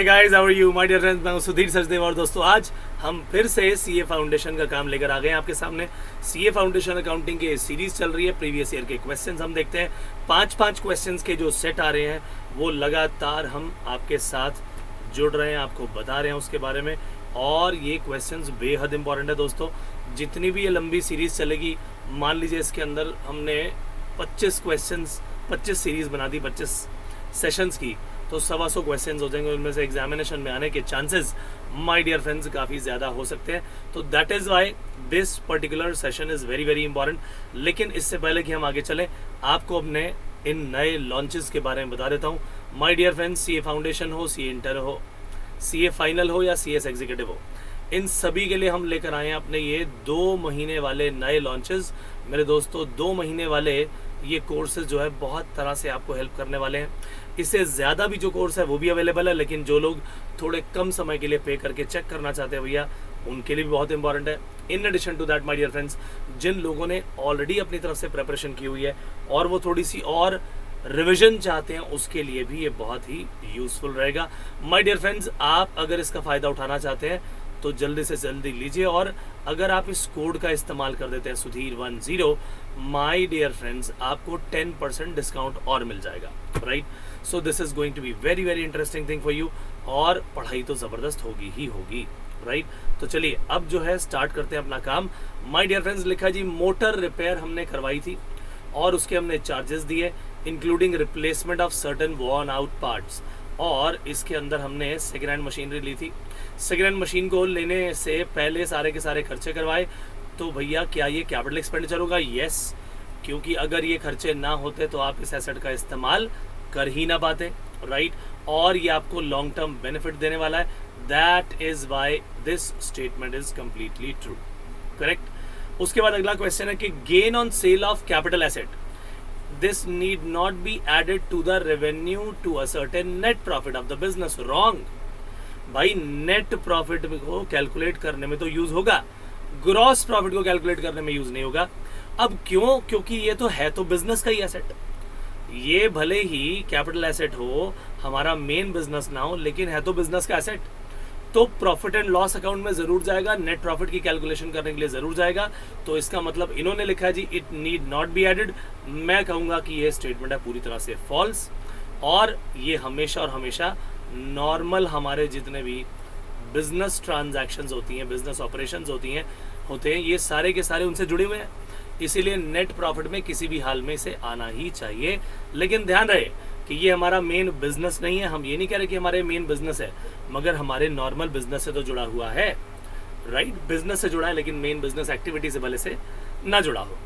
Guys, how are you my dear friends. मैं हूं सुधीर सचदेव और दोस्तों आज हम फिर से सीए फाउंडेशन का काम लेकर आ गए हैं आपके सामने। सीए फाउंडेशन अकाउंटिंग की सीरीज चल रही है। प्रीवियस ईयर के क्वेश्चंस हम देखते हैं। 5-5 क्वेश्चंस के जो सेट आ रहे हैं वो लगातार हम आपके साथ जुड़ रहे हैं, आपको बता रहे हैं उसके बारे में। और ये क्वेश्चंस बेहद इंपॉर्टेंट है दोस्तों। जितनी भी ये लंबी सीरीज चलेगी, मान लीजिए इसके अंदर हमने 25 क्वेश्चंस 25 सीरीज बना दी 25 सेशंस की, तो 125 क्वेश्चंस हो जाएंगे। उनमें से एग्जामिनेशन में आने के चांसेस माय डियर फ्रेंड्स काफ़ी ज़्यादा हो सकते हैं। तो that is why this particular session is very very important. लेकिन इससे पहले कि हम आगे चलें, आपको अपने इन नए लॉन्चेस के बारे में बता देता हूँ। My dear friends, CA foundation हो, सीए इंटर हो, सीए फाइनल हो या सीएस एग्जीक्यूटिव हो, इन सभी के लिए हम लेकर आए हैं अपने ये 2 महीने वाले नए लॉन्चेस। मेरे दोस्तों, 2 महीने वाले ये कोर्सेज जो है बहुत तरह से आपको हेल्प करने वाले हैं। इससे ज़्यादा भी जो कोर्स है वो भी अवेलेबल है, लेकिन जो लोग थोड़े कम समय के लिए पे करके चेक करना चाहते हैं भैया, उनके लिए भी बहुत इंपॉर्टेंट है। In addition to that my dear friends, जिन लोगों ने ऑलरेडी अपनी तरफ से प्रिपरेशन की हुई है और वो थोड़ी सी और रिवीजन चाहते हैं, उसके लिए भी ये बहुत ही यूज़फुल रहेगा। माय डियर फ्रेंड्स, आप अगर इसका फ़ायदा उठाना चाहते हैं तो जल्दी से जल्दी लीजिए। और अगर आप इस कोड का इस्तेमाल कर देते हैं सुधीर10, माय डियर फ्रेंड्स, आपको 10% डिस्काउंट और मिल जाएगा। Right, so this is going to be very very interesting thing for you. और पढ़ाई तो ज़बरदस्त होगी ही होगी। राइट, तो चलिए अब जो है स्टार्ट करते हैं अपना काम। माय डियर फ्रेंड्स, लिखा जी मोटर रिपेयर हमने करवाई थी और उसके हमने चार्जेस दिए, including replacement of certain worn out parts. और इसके अंदर हमने सेकेंड हैंड मशीनरी ली थी। सेकेंड हैंड मशीन को लेने से पहले सारे के सारे खर्चे करवाए। तो भैया, क्या ये कैपिटल एक्सपेंडिचर होगा? यस, क्योंकि अगर ये खर्चे ना होते तो आप इस एसेट का इस्तेमाल कर ही ना पाते। राइट, और ये आपको लॉन्ग टर्म बेनिफिट देने वाला है। That is why this statement is completely true. Correct. उसके बाद अगला क्वेश्चन है कि gain on sale of capital asset, this need not be added to the revenue to a certain net profit of the business. Wrong. भाई, net profit को calculate करने में तो यूज होगा, ग्रॉस प्रॉफिट को कैलकुलेट करने में यूज नहीं होगा। अब क्यों? क्योंकि ये तो है तो बिजनेस का ही एसेट। ये भले ही कैपिटल एसेट हो, हमारा मेन बिजनेस ना हो, लेकिन है तो बिजनेस का एसेट, तो प्रॉफिट एंड लॉस अकाउंट में जरूर जाएगा, नेट प्रॉफिट की कैलकुलेशन करने के लिए जरूर जाएगा। तो इसका मतलब इन्होंने लिखा है जी it need not be added. मैं कहूँगा कि ये स्टेटमेंट है पूरी तरह से फॉल्स। और ये हमेशा और हमेशा नॉर्मल हमारे जितने भी बिजनेस ट्रांजैक्शंस होती हैं, बिजनेस ऑपरेशंस होते हैं, ये सारे के सारे उनसे जुड़े हुए हैं। इसीलिए नेट प्रॉफिट में किसी भी हाल में इसे आना ही चाहिए। लेकिन ध्यान रहे कि ये हमारा मेन बिजनेस नहीं है। हम ये नहीं कह रहे कि हमारे मेन बिजनेस है, मगर हमारे नॉर्मल बिजनेस से तो जुड़ा हुआ है। राइट, बिजनेस से जुड़ा है, लेकिन मेन बिजनेस एक्टिविटी से भले से ना जुड़ा हो।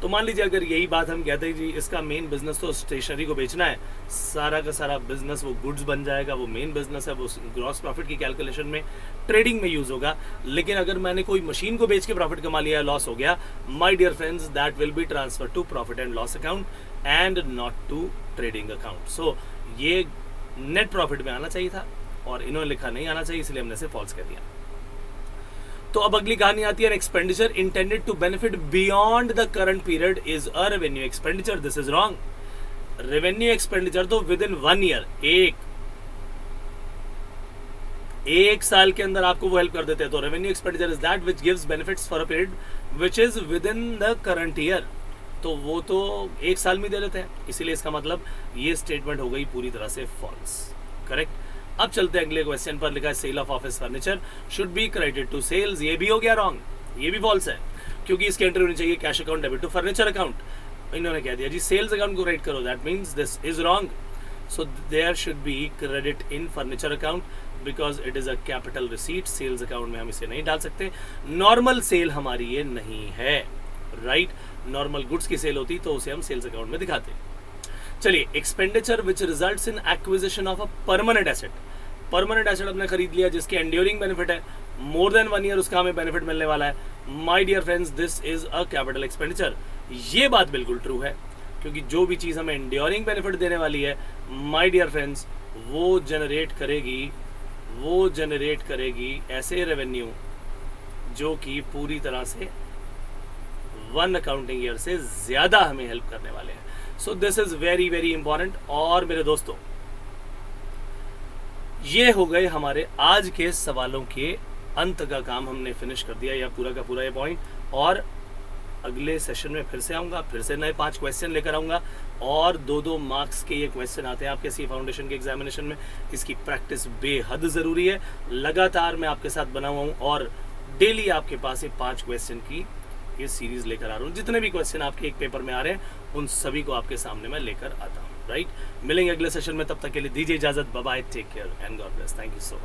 तो मान लीजिए अगर यही बात हम कहते हैं जी इसका मेन बिजनेस तो स्टेशनरी को बेचना है, सारा का सारा बिजनेस वो गुड्स बन जाएगा, वो मेन बिजनेस है, वो ग्रॉस प्रॉफिट की कैलकुलेशन में, ट्रेडिंग में यूज होगा। लेकिन अगर मैंने कोई मशीन को बेच के प्रॉफिट कमा लिया, लॉस हो गया, my dear friends, that will be transfer to profit and loss account and not to trading account. So ये नेट प्रॉफिट में आना चाहिए था और इन्होंने लिखा नहीं आना चाहिए, इसलिए हमने इसे फॉल्स कह दिया। तो अब अगली कहानी आती है, expenditure intended to benefit beyond the current period is a revenue expenditure. This is wrong. Revenue expenditure तो विद इन 1 ईयर, एक साल के अंदर आपको वो हेल्प कर देते हैं। तो revenue expenditure is that which gives benefits for a period which is with in the current year. तो वो तो 1 साल में दे देते हैं, इसीलिए इसका मतलब ये स्टेटमेंट हो गई पूरी तरह से फॉल्स। करेक्ट। अब चलते हैं अगले क्वेश्चन पर। लिखा है sale of office furniture should be credited to sales. ये भी हो गया रॉन्ग, ये भी फॉल्स है, क्योंकि इसकी एंट्री होनी चाहिए cash account debit to furniture account. इन्होंने कह दिया जी सेल्स अकाउंट को क्रेडिट करो, that means this is wrong. So there should be credit in furniture account because it is a capital receipt. Sales account में हम इसे नहीं डाल सकते, नॉर्मल सेल हमारी ये नहीं है। राइट, नॉर्मल गुड्स की सेल होती तो उसे हम सेल्स अकाउंट में दिखाते। चलिए, expenditure which results in acquisition of a permanent asset. Permanent asset हमने खरीद लिया जिसके एंड्योरिंग बेनिफिट है, मोर देन 1 ईयर उसका हमें बेनिफिट मिलने वाला है। My dear friends, this is a capital expenditure. ये बात बिल्कुल ट्रू है, क्योंकि जो भी चीज़ हमें एंड्योरिंग बेनिफिट देने वाली है, माय डियर फ्रेंड्स, वो जनरेट करेगी ऐसे रेवेन्यू जो कि पूरी तरह से 1 अकाउंटिंग ईयर से ज़्यादा हमें हेल्प करने वाले हैं। So this is very very important. और मेरे दोस्तों, ये हो गए हमारे आज के सवालों के अंत का काम, हमने फिनिश कर दिया या पूरा का पूरा ये पॉइंट। और अगले सेशन में फिर से आऊँगा, फिर से नए 5 क्वेश्चन लेकर आऊँगा और 2-2 मार्क्स के ये क्वेश्चन आते हैं आपके सी फाउंडेशन के एग्जामिनेशन में। इसकी प्रैक्टिस बेहद ज़रूरी है। लगातार मैं आपके साथ बना हुआ हूँ और डेली आपके पास ये 5 क्वेश्चन की ये सीरीज़ लेकर आ रहा हूँ। जितने भी क्वेश्चन आपके एक पेपर में आ रहे हैं उन सभी को आपके सामने मैं लेकर आता हूँ। राइट, मिलेंगे अगले सेशन में, तब तक के लिए दीजिए इजाज़त। Bye bye, take care and God bless. Thank you so much.